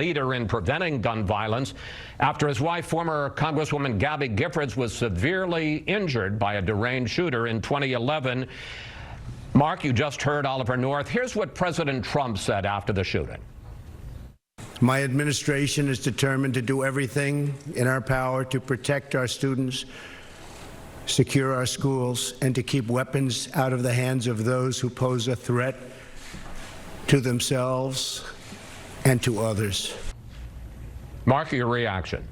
leader in preventing gun violence after his wife, former Congresswoman Gabby Giffords, was severely injured by a deranged shooter in 2011. Mark, you just heard Oliver North. Here's what President Trump said after the shooting. My administration is determined to do everything in our power to protect our students, secure our schools, and to keep weapons out of the hands of those who pose a threat to themselves and to others. Mark, your reaction?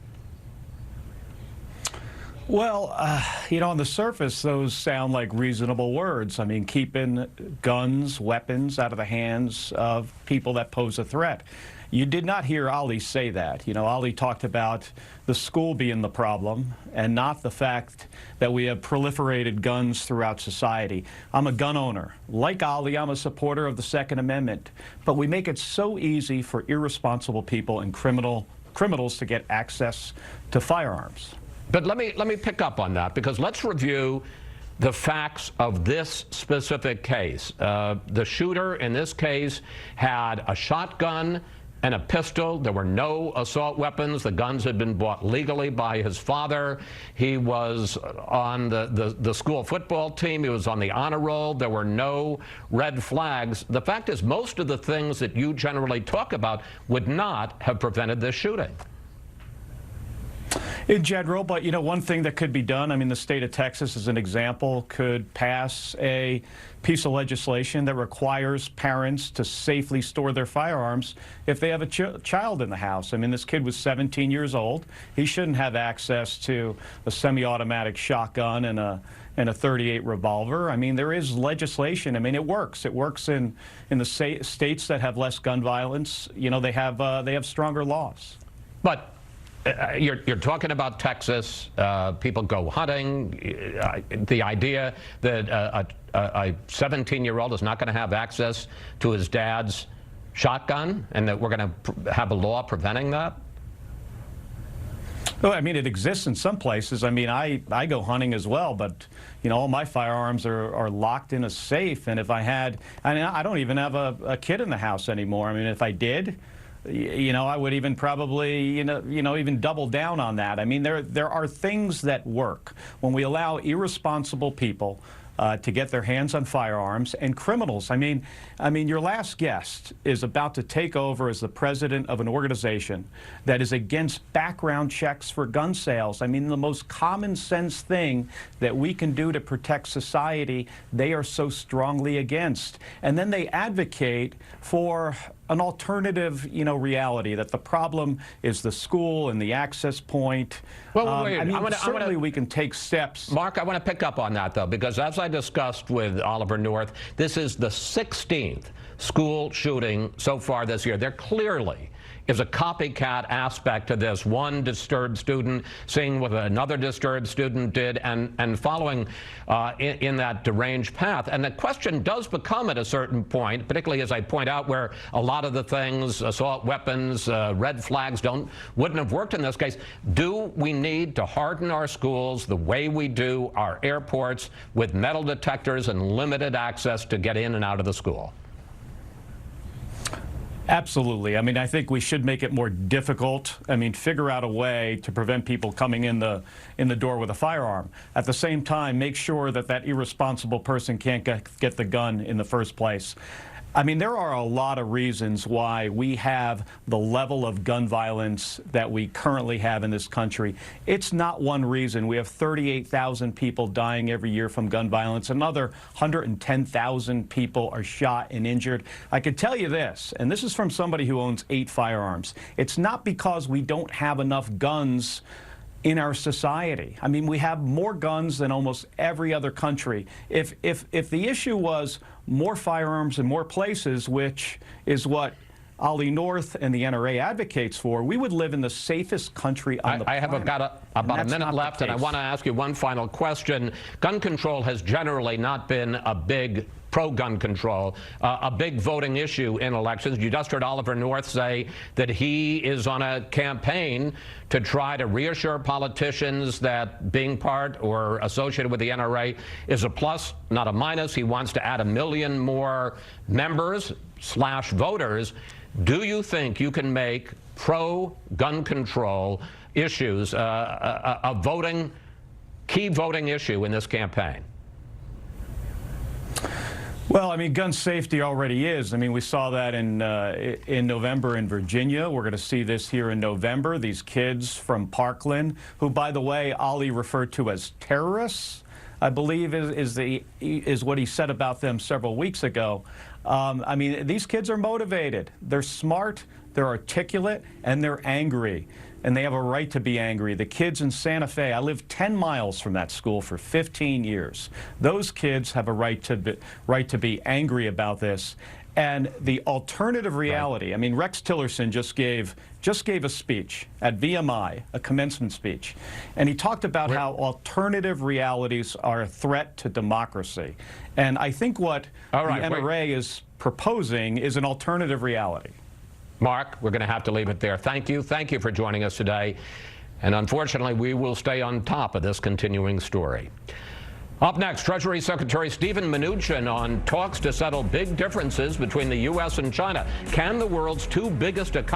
Well, on the surface, those sound like reasonable words. I mean, keeping guns, weapons out of the hands of people that pose a threat. You did not hear Ali say that. Ali talked about the school being the problem and not the fact that we have proliferated guns throughout society. I'm a gun owner. Like Ali, I'm a supporter of the Second Amendment. But we make it so easy for irresponsible people and criminals to get access to firearms. But let me pick up on that, because let's review the facts of this specific case. The shooter in this case had a shotgun and a pistol. There were no assault weapons. The guns had been bought legally by his father. He was on the school football team. He was on the honor roll. There were no red flags. The fact is, most of the things that you generally talk about would not have prevented this shooting. In general, but one thing that could be done, I mean, the state of Texas, as an example, could pass a piece of legislation that requires parents to safely store their firearms if they have a child in the house. I mean, this kid was 17 years old. He shouldn't have access to a semi-automatic shotgun and a .38 revolver. I mean, there is legislation. I mean, it works. It works in the states that have less gun violence. They have stronger laws. But you're talking about Texas. People go hunting. The idea that a 17-year-old is not going to have access to his dad's shotgun, and that we're going to have a law preventing that? Well, I mean, it exists in some places. I mean, I go hunting as well, but all my firearms are locked in a safe. And if I don't even have a kid in the house anymore. I mean, if I did, I would even probably, even double down on that. I mean, there are things that work when we allow irresponsible people to get their hands on firearms, and criminals. I mean, your last guest is about to take over as the president of an organization that is against background checks for gun sales. I mean, the most common sense thing that we can do to protect society, they are so strongly against. And then they advocate for an alternative, reality, that the problem is the school and the access point. Well, wait, certainly we can take steps. Mark, I want to pick up on that, though, because as I discussed with Oliver North, this is the 16th school shooting so far this year. There clearly is a copycat aspect to this. One disturbed student seeing what another disturbed student did and following in that deranged path. And the question does become at a certain point, particularly as I point out where a lot of the things, assault weapons, red flags wouldn't have worked in this case. Do we need to harden our schools the way we do our airports with metal detectors and limited access to get in and out of the school? Absolutely. I mean, I think we should make it more difficult. I mean, figure out a way to prevent people coming in the door with a firearm. At the same time, make sure that irresponsible person can't get the gun in the first place. I mean, there are a lot of reasons why we have the level of gun violence that we currently have in this country. It's not one reason. We have 38,000 people dying every year from gun violence. Another 110,000 people are shot and injured. I can tell you this, and this is from somebody who owns 8 firearms. It's not because we don't have enough guns in our society. I mean, we have more guns than almost every other country. If the issue was more firearms in more places, which is what Ali North and the NRA advocates for, we would live in the safest country on the planet. I have got about a minute left, and I want to ask you one final question. Gun control has generally not been a big pro-gun control, a big voting issue in elections. You just heard Oliver North say that he is on a campaign to try to reassure politicians that being part or associated with the NRA is a plus, not a minus. He wants to add 1 million more members / voters. Do you think you can make pro-gun control issues a key voting issue in this campaign? Well, I mean, gun safety already is. I mean, we saw that in November in Virginia. We're going to see this here in November. These kids from Parkland, who, by the way, Ali referred to as terrorists, I believe is what he said about them several weeks ago. I mean, these kids are motivated. They're smart, they're articulate, and they're angry. And they have a right to be angry. The kids in Santa Fe, I lived 10 miles from that school for 15 years. Those kids have a right to be angry about this. And the alternative reality, I mean, Rex Tillerson just gave a speech at VMI, a commencement speech, and he talked about how alternative realities are a threat to democracy. And I think what the NRA is proposing is an alternative reality. Mark, we're going to have to leave it there. Thank you. Thank you for joining us today. And unfortunately, we will stay on top of this continuing story. Up next, Treasury Secretary Steven Mnuchin on talks to settle big differences between the U.S. and China. Can the world's two biggest economies